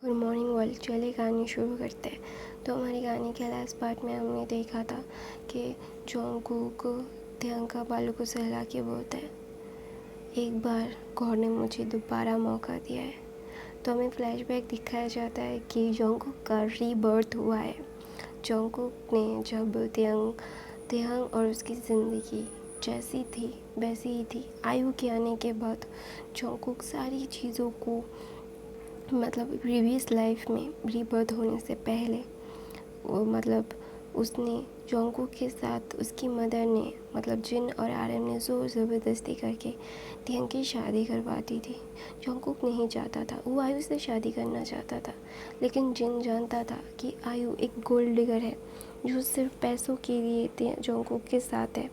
Good morning world, चलिए कहानी शुरू करते हैं। तो हमारी कहानी के लास्ट पार्ट में हमने देखा था कि जोंगकुक त्यांग का बालों को सहला के बोलता है, एक बार गॉड ने मुझे दोबारा मौका दिया है। तो हमें फ्लैशबैक दिखाया जाता है कि जोंगकुक का रीबर्थ हुआ है। जोंगकुक ने जब त्यांग और उसकी ज़िंदगी जैसी थी वैसी ही थी। आयु के आने के बाद जोंगकुक सारी चीज़ों को प्रीवियस लाइफ में रीबर्थ होने से पहले उसने जोंगकुक के साथ उसकी मदर ने जिन और आरएम ने ज़ोर ज़बरदस्ती करके त्यांग की शादी करवाती थी। जोंगकुक नहीं चाहता था, वो आयु से शादी करना चाहता था, लेकिन जिन जानता था कि आयु एक गोल्ड डिगर है जो सिर्फ पैसों के लिए जोंगकुक के साथ है,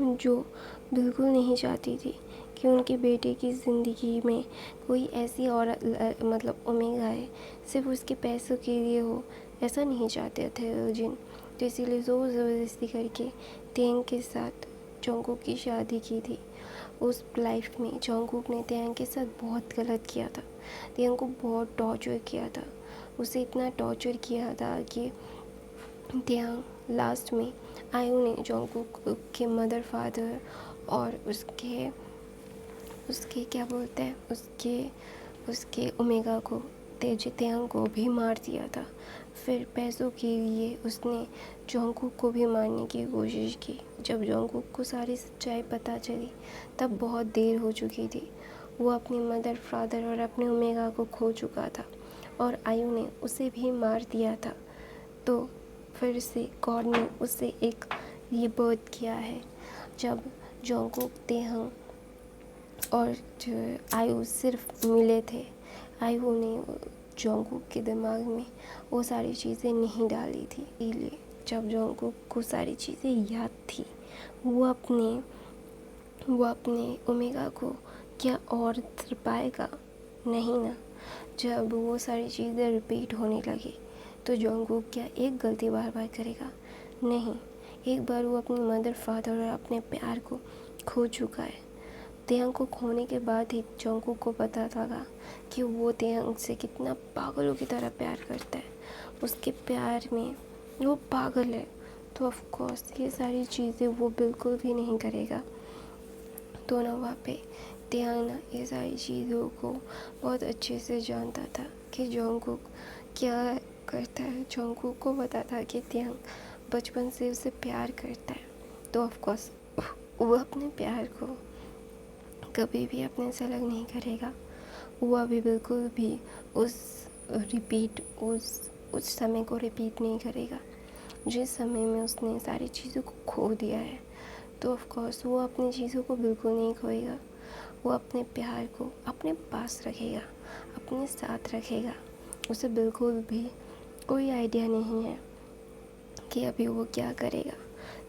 जो बिल्कुल नहीं चाहती थी कि उनके बेटे की ज़िंदगी में कोई ऐसी औरत ओमेगा है सिर्फ उसके पैसों के लिए हो, ऐसा नहीं चाहते थे वो जिन। तो इसीलिए ज़ोर ज़बरदस्ती करके त्यांग के साथ जोंगकुक की शादी की थी। उस लाइफ में जोंगकुक ने त्यांग के साथ बहुत गलत किया था, त्यांग को बहुत टॉर्चर किया था। उसे इतना टॉर्चर किया था कि त्यांग लास्ट में आयु ने जोंगकुक के मदर फादर और उसके उसके क्या बोलते हैं उसके ओमेगा को त्यांग को भी मार दिया था। फिर पैसों के लिए उसने जोंगकुक को भी मारने की कोशिश की। जब जोंगकुक को सारी सच्चाई पता चली तब बहुत देर हो चुकी थी। वो अपनी मदर फादर और अपने ओमेगा को खो चुका था और आयु ने उसे भी मार दिया था। तो फिर से गॉड ने उसे एक रीबर्थ किया है। जब जोंगकुक त्यांग और आयु सिर्फ मिले थे, आयु ने जोंगकुक के दिमाग में वो सारी चीज़ें नहीं डाली थी। इसलिए जब जोंगकुक को सारी चीज़ें याद थी, वो अपने ओमेगा को क्या और पाएगा नहीं ना। जब वो सारी चीज़ें रिपीट होने लगी तो जोंगकुक क्या एक गलती बार बार करेगा? नहीं, एक बार वो अपनी मदर फादर और अपने प्यार को खो चुका है। त्यांग को खोने के बाद ही जोंगकुक को पता लगा कि वो त्यांग से कितना पागलों की तरह प्यार करता है। उसके प्यार में वो पागल है, तो ऑफ कोर्स ये सारी चीज़ें वो बिल्कुल भी नहीं करेगा। तो ना वहाँ पे त्यांग ना ये सारी चीज़ों को बहुत अच्छे से जानता था कि जोंगकुक क्या करता है। जोंगकुक को पता था कि त्यांग बचपन से उसे प्यार करता है, तो ऑफ कोर्स वो अपने प्यार को कभी भी अपने से अलग नहीं करेगा। वो अभी बिल्कुल भी उस समय को रिपीट नहीं करेगा जिस समय में उसने सारी चीज़ों को खो दिया है। तो ऑफ कोर्स वो अपनी चीज़ों को बिल्कुल नहीं खोएगा। वो अपने प्यार को अपने पास रखेगा, अपने साथ रखेगा। उसे बिल्कुल भी कोई आइडिया नहीं है कि अभी वो क्या करेगा,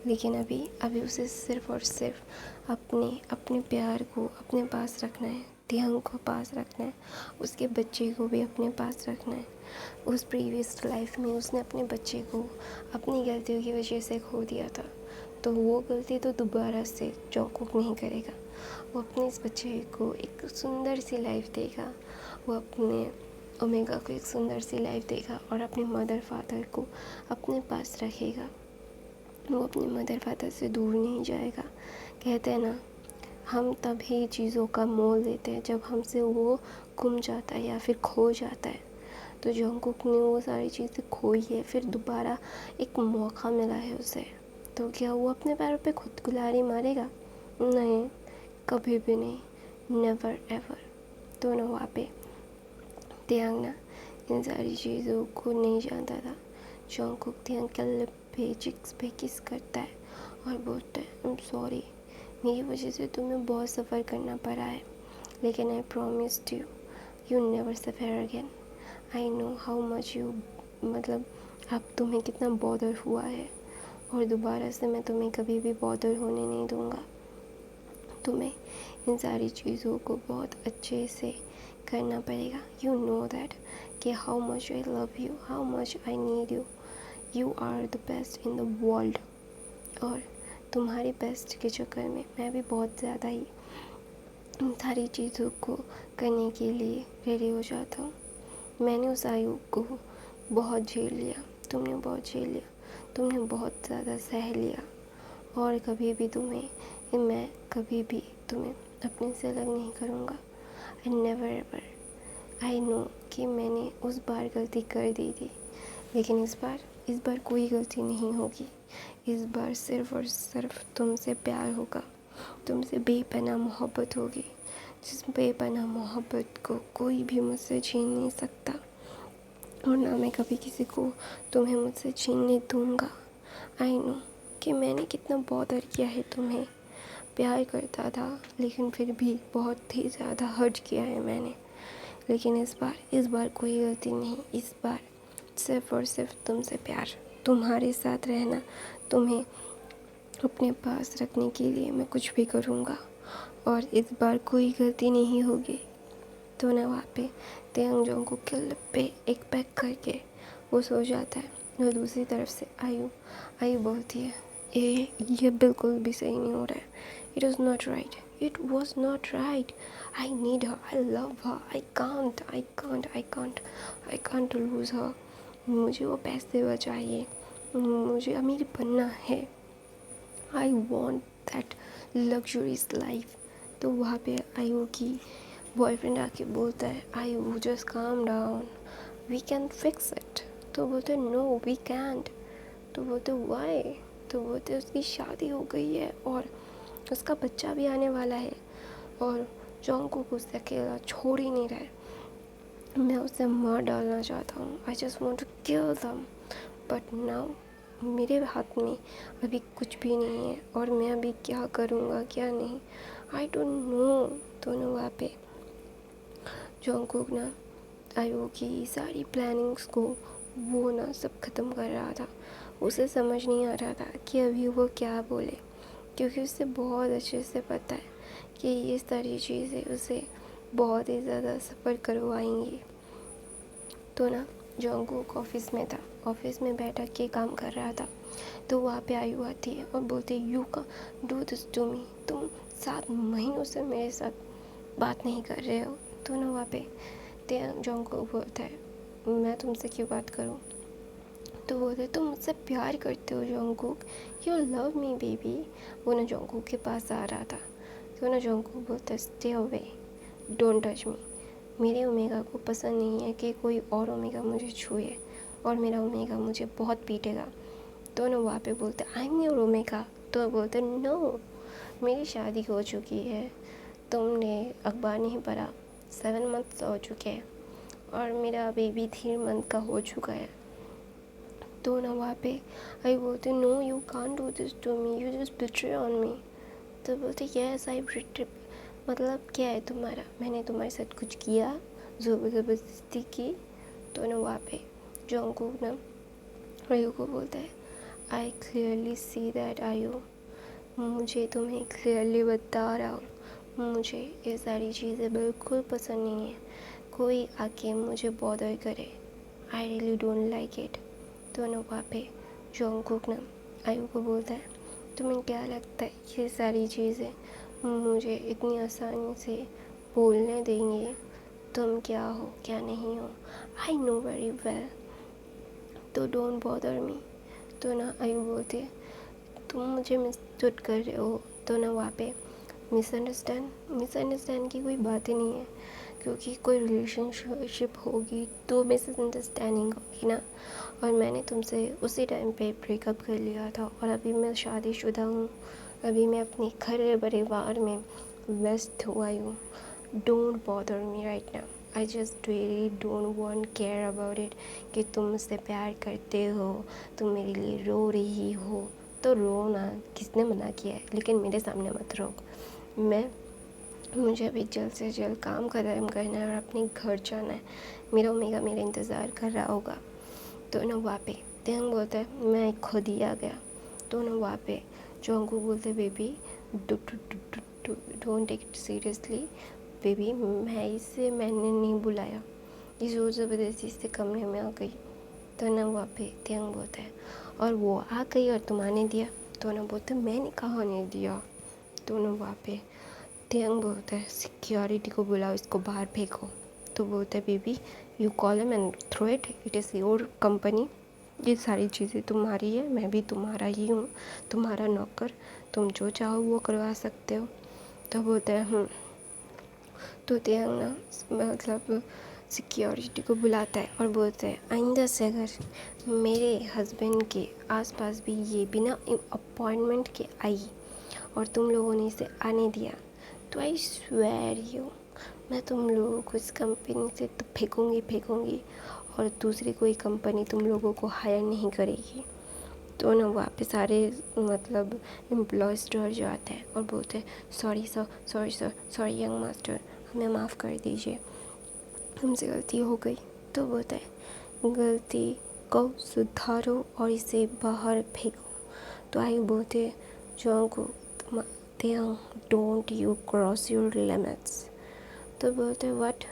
लेकिन अभी उसे सिर्फ और सिर्फ अपने प्यार को अपने पास रखना है, त्यांग को पास रखना है, उसके बच्चे को भी अपने पास रखना है। उस प्रीवियस लाइफ में उसने अपने बच्चे को अपनी गलतियों की वजह से खो दिया था, तो वो गलती तो दोबारा से जोंगकुक नहीं करेगा। वो अपने इस बच्चे को एक सुंदर सी लाइफ देगा, वो अपने ओमेगा को एक सुंदर सी लाइफ देगा और अपने मदर फादर को अपने पास रखेगा। वो अपने मदर फादर से दूर नहीं जाएगा। कहते हैं ना, हम तभी चीज़ों का मोल देते हैं जब हमसे वो गुम जाता है या फिर खो जाता है। तो जोंगकुक ने वो सारी चीज़ें खोई है, फिर दोबारा एक मौका मिला है उसे, तो क्या वो अपने पैरों पे खुद कुल्हाड़ी मारेगा? नहीं, कभी भी नहीं, नेवर एवर। तो ना वहाँ पे त्यांग ना इन सारी चीज़ों को नहीं जानता था। जोंगकुक त्यांग के लिप पे चिक्स पे किस करता है और बोलता है, आई एम सॉरी, मेरी वजह से तुम्हें बहुत सफ़र करना पड़ा है, लेकिन आई promised you never suffer again. I know how much you अब तुम्हें कितना बॉदर हुआ है, और दोबारा से मैं तुम्हें कभी भी बॉदर होने नहीं दूँगा। तुम्हें इन सारी चीज़ों को बहुत अच्छे से करना पड़ेगा। यू नो दैट कि how much I love you, how much I need you, you are the best in the world. और तुम्हारे बेस्ट के चक्कर में मैं भी बहुत ज़्यादा ही इन सारी चीज़ों को करने के लिए रेडी हो जाता हूँ। मैंने उस आयु को बहुत झेल लिया, तुमने बहुत झेल लिया, तुमने बहुत ज़्यादा सह लिया, और कभी भी मैं कभी भी तुम्हें अपने से अलग नहीं करूँगा। I never ever. I know कि मैंने उस बार गलती कर दी थी, लेकिन इस बार कोई गलती नहीं होगी। इस बार सिर्फ़ और सिर्फ तुमसे प्यार होगा, तुमसे बेपनाह मोहब्बत होगी, जिस बेपनाह मोहब्बत को कोई भी मुझसे छीन नहीं सकता, और ना मैं कभी किसी को तुम्हें मुझसे छीनने दूँगा। आई नो कि मैंने कितना बॉदर किया है तुम्हें, प्यार करता था लेकिन फिर भी बहुत ही ज़्यादा हर्ट किया है मैंने। लेकिन इस बार कोई गलती नहीं। इस बार सिर्फ़ और सिर्फ तुमसे प्यार, तुम्हारे साथ रहना, तुम्हें अपने पास रखने के लिए मैं कुछ भी करूँगा, और इस बार कोई गलती नहीं होगी। तो ना वहाँ पे तेयंग जोंग को किल पे एक पैक करके वो सो जाता है, और दूसरी तरफ से आयु बोलती है, ये बिल्कुल भी सही नहीं हो रहा है। It was not right. I need her, I love her, I can't lose her. मुझे वो पैसे चाहिए, मुझे अमीर बनना है। I want that luxuries life. तो वहाँ पे आयु की बॉयफ्रेंड आके बोलता है, आयु just calm down, we can fix it. तो बोलते नो वी कैंट। तो बोलते वाई। तो बोलते उसकी शादी हो गई है और उसका बच्चा भी आने वाला है, और जोंगकुक उसे अकेला छोड़ ही नहीं रहे। मैं उसे मार डालना चाहता हूँ, I just want to kill them, but now मेरे हाथ में अभी कुछ भी नहीं है, और मैं अभी क्या करूँगा क्या नहीं, आई डोंट नो। दोनों वहाँ पे जोंगकुक ना आयु की सारी प्लानिंग्स को वो ना सब ख़त्म कर रहा था। उसे समझ नहीं आ रहा था कि अभी वो क्या बोले, क्योंकि उसे बहुत अच्छे से पता है कि ये सारी चीज़ें उसे बहुत ही ज़्यादा सफ़र करवाएंगी। तो ना जोंगकुक ऑफिस में था, ऑफिस में बैठा के काम कर रहा था। तो वहाँ पे आयु आती है और बोलते, यू का डू दिस टू मी, तुम 7 महीनों से मेरे साथ बात नहीं कर रहे हो। तो ना वहाँ पे जोंगकुक बोलता है, मैं तुमसे क्यों बात करूँ। तो बोलते, तुम मुझसे प्यार करते हो Jungkook, you love me baby. वो ना जोंगकुक के पास आ रहा था। तो ना जोंगकुक बोलता है, stay away, don't touch me. मेरे ओमेगा को पसंद नहीं है कि कोई और ओमेगा मुझे छुए, और मेरा ओमेगा मुझे बहुत पीटेगा। तो ना वहाँ पे बोलते, आई एम योर ओमेगा। तो बोलते, नो, मेरी शादी हो चुकी है, तुमने अखबार नहीं पढ़ा, 7 मंथ्स हो चुके हैं, और मेरा बेबी 3 मंथ का हो चुका है। तो ना वहाँ पे आई बोलते, no you can't do this to me, you just betray on me. तो बोलते, यस आई बिट्रे, मतलब क्या है तुम्हारा, मैंने तुम्हारे साथ कुछ किया, ज़बरदस्ती की। तो ना वहाँ पे जोंगकुक ना आयु को बोलता है, आई क्लियरली सी दैट आयु, मुझे तुम्हें क्लियरली बता रहा हूँ, मुझे ये सारी चीज़ें बिल्कुल पसंद नहीं है, कोई आके मुझे बॉदर करे, I really don't like it. तो ना वहाँ पे जोंगकुक ना आयु को बोलता है, तुम्हें क्या लगता है ये सारी चीज़ें मुझे इतनी आसानी से बोलने देंगे, तुम क्या हो क्या नहीं हो, आई नो वेरी वेल, तो डोंट बॉदर मी। तो ना आयु बोलती है, तुम मुझे मिसअंडरस्टूड कर रहे हो। तो ना वहाँ पे मिसअंडरस्टैंड की कोई बात ही नहीं है, क्योंकि कोई रिलेशनशिप होगी तो मिसअंडरस्टैंडिंग होगी ना। और मैंने तुमसे उसी टाइम पे ब्रेकअप कर लिया था, और अभी मैं शादीशुदा हूँ, अभी मैं अपने घर परिवार में व्यस्त हुआ हूँ। Don't bother me right now, I just really don't want care about it कि तुम मुझसे प्यार करते हो, तुम मेरे लिए रो रही हो, तो रो ना, किसने मना किया है, लेकिन मेरे सामने मत रो। मुझे अभी जल्द से जल्द काम ख़त्म करना है और अपने घर जाना है, मेरा ओमेगा मेरा इंतज़ार कर रहा होगा। तो ना वहाँ पे तेयंग बोलता है, मैं खुद ही आ गया। तो ना वहाँ पे जोंगकुक बोलते, baby don't take it seriously baby, मैंने नहीं बुलाया, ये ज़ोर ज़बरदस्ती से कमरे में आ गई। तो ना वहाँ पे तेयंग बोलता है, और वो आ गई और तुम आने दिया। तो ना बोलते, मैंने कहाँ नहीं दिया। तो ना वहाँ पे तेयंग बोलता है, सिक्योरिटी को बुलाओ, इसको बाहर फेंको। तो बोलता है, baby you call him and throw it is your company, ये सारी चीज़ें तुम्हारी है, मैं भी तुम्हारा ही हूँ, तुम्हारा नौकर, तुम जो चाहो वो करवा सकते हो। तो बोलते हैं तो त्यांग ना मतलब सिक्योरिटी को बुलाता है और बोलते हैं आइंदा से अगर मेरे हस्बैंड के आसपास भी ये बिना अपॉइंटमेंट के आई और तुम लोगों ने इसे आने दिया तो आई स्वेर यू, मैं तुम लोगों को इस कंपनी से तो फेंकूँगी और दूसरी कोई कंपनी तुम लोगों को हायर नहीं करेगी। तो ना वहाँ पे सारे मतलब एम्प्लॉयज़ डर जाते हैं और बोलते हैं sorry sir, sorry young master, हमें माफ़ कर दीजिए, हमसे गलती हो गई। तो बोलता है गलती को सुधारो और इसे बाहर फेंको। तो आई बोलते जो को don't you cross your limits. तो बोलते what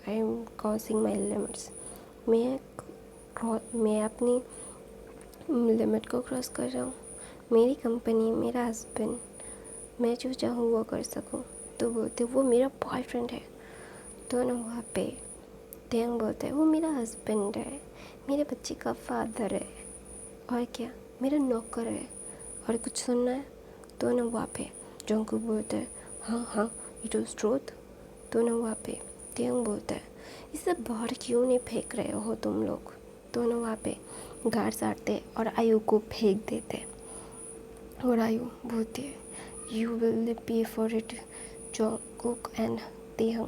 I am crossing my limits, मैं अपनी लिमिट को क्रॉस कर रहा हूँ, मेरी कंपनी, मेरा हस्बैंड, मैं जो चाहूँ वो कर सकूँ। तो बोलते वो मेरा बॉयफ्रेंड है। तो ना वहाँ पे त्यांग बोलता है वो मेरा हस्बैंड है, मेरे बच्चे का फादर है, और क्या मेरा नौकर है, और कुछ सुनना है। तो ना वहाँ पे जोंगकुक बोलता है हाँ इट वाज ट्रूथ। तो ना वहाँ पे त्यांग बोलता है इसे बाहर क्यों नहीं फेंक रहे हो तुम लोग। तो ना वहाँ पे गार्ड्स आते और आयु को फेंक देते और आयु बोलती है you will pay for it Jungkook and त्यांग,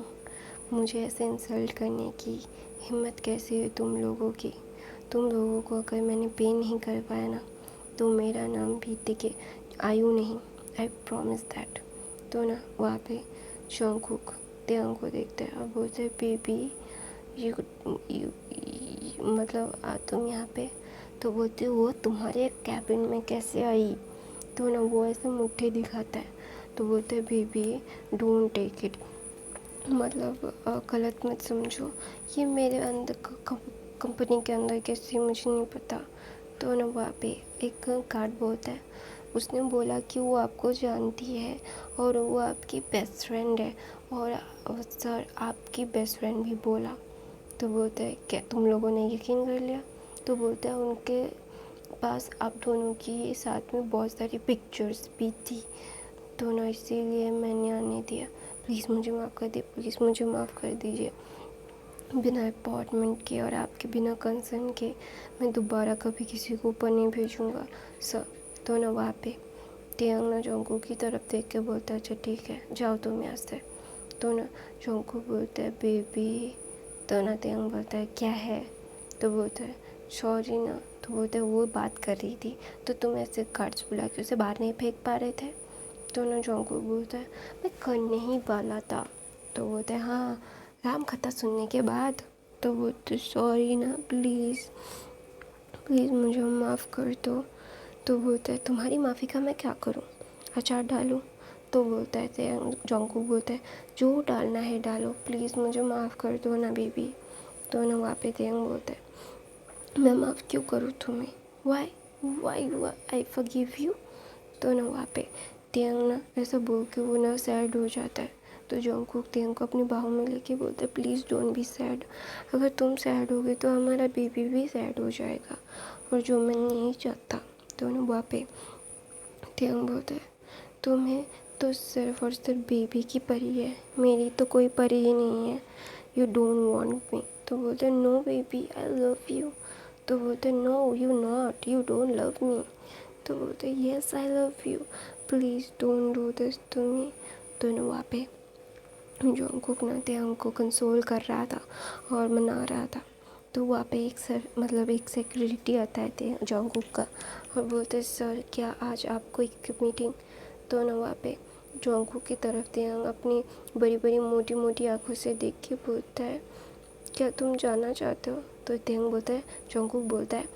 मुझे ऐसे इंसल्ट करने की हिम्मत कैसे हुई तुम लोगों की। तुम लोगों को अगर मैंने पे नहीं कर पाया ना तो मेरा नाम भी देखिए आयु नहीं, आई प्रॉमिस दैट। तो ना वहाँ पे जोंगकुक त्यांग को देखते हैं और बोलते हैं बेबी यू मतलब तुम यहाँ पे। तो बोलते हो वो तुम्हारे कैबिन में कैसे आई। तो ना वो ऐसे मुट्ठी दिखाता है। तो बोलते हैं बेबी डोंट टेक इट, मतलब गलत मत समझो, ये मेरे अंदर कंपनी के अंदर कैसे मुझे नहीं पता। तो ना वहाँ पे एक गार्ड बोलता है उसने बोला कि वो आपको जानती है और वो आपकी बेस्ट फ्रेंड है, और सर आपकी बेस्ट फ्रेंड भी बोला। तो बोलता है क्या तुम लोगों ने यकीन कर लिया। तो बोलता है उनके पास आप दोनों की साथ में बहुत सारी पिक्चर्स भी थी, तो ना इसीलिए मैंने आने दिया, प्लीज़ मुझे माफ़ कर दीजिए, प्लीज़ मुझे माफ़ कर दीजिए, बिना अपॉइंटमेंट के और आपके बिना कंसर्न के मैं दोबारा कभी किसी को ऊपर नहीं भेजूँगा सर। तो ना वहाँ पे त्यांग ना जोंगकुक की तरफ देख के बोलता है अच्छा ठीक है जाओ तुम यहाँ से। तो ना जोंगकुक बोलता है बेबी। तो ना त्यांग बोलता है क्या है। तो बोलता है सॉरी ना। तो बोलता है वो बात कर रही थी तो तुम ऐसे गार्ड्स बुला के उसे बाहर नहीं फेंक पा रहे थे। तो ना जोंगकुक बोलता है मैं करने ही वाला था। तो बोलता है हाँ राम कथा सुनने के बाद। तो बोलते सॉरी ना प्लीज़ मुझे माफ़ कर दो। तो बोलता है तुम्हारी माफ़ी का मैं क्या करूँ, अचार डालूँ। तो बोलता है जोंगकुक बोलता है जो डालना है डालो, प्लीज़ मुझे माफ़ कर दो ना बेबी। तो ना वहाँ पे त्यांग बोलता है मैं माफ़ क्यों करूँ तुम्हें, why why I forgive you. तो ना वहाँ पे त्यांग ना ऐसा बोल के वो ना सैड हो जाता है। तो जोंगकुक त्यांग को अपनी बाहों में लेके बोलता है प्लीज़ डोंट बी सैड, अगर तुम सैड होगे तो हमारा बेबी भी सैड हो जाएगा, और जो मैं नहीं चाहता। तो ना वहाँ पे त्यांग बोलता है तुम्हें तो सिर्फ और सिर्फ बेबी की परी है, मेरी तो कोई परी ही नहीं है, यू डोंट वांट मी। तो बोलते no baby I love you. तो बोलते no you not, you don't love me. तो बोलते yes I love you, please don't do this to me. तो ना वहाँ पे जोंगकुक ना त्यांग को कंसोल कर रहा था और मना रहा था। तो वहाँ पे एक सेक्रेटरी आता है जोंगकुक का और बोलते सर क्या आज आपको एक मीटिंग। तो ना वहाँ पे जोंगकुक की तरफ त्यांग अपनी बड़ी बड़ी मोटी मोटी आँखों से देख के बोलता है क्या तुम जाना चाहते हो। तो त्यांग बोलता है जोंगकुक बोलता है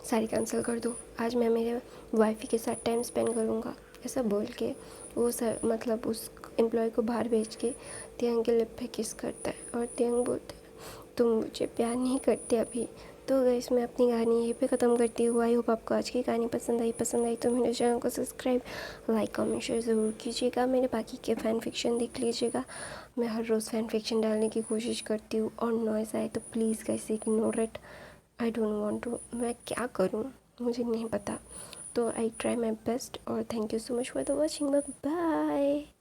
सारी कैंसिल कर दो, आज मैं मेरे वाइफ के साथ टाइम स्पेंड करूँगा। ऐसा बोल के वो मतलब उस एम्प्लॉय को बाहर भेज के त्यांग के लिप पे किस करता है और त्यांग बोलता है तुम मुझे प्यार नहीं करते अभी, तो गाइस मैं अपनी कहानी यहीं पे ख़त्म करती हूँ। आई होप आपको आज की कहानी पसंद आई तो मेरे चैनल को सब्सक्राइब, लाइक, कमेंट, शेयर ज़रूर कीजिएगा। मेरे बाकी के फ़ैन फिक्शन देख लीजिएगा। मैं हर रोज़ फ़ैन फिक्शन डालने की कोशिश करती हूँ, और नॉइज़ आए तो please guys ignore it. I don't want to, मैं क्या करूँ मुझे नहीं पता। तो आई ट्राई माई बेस्ट, और thank you so much for the watching. Bye.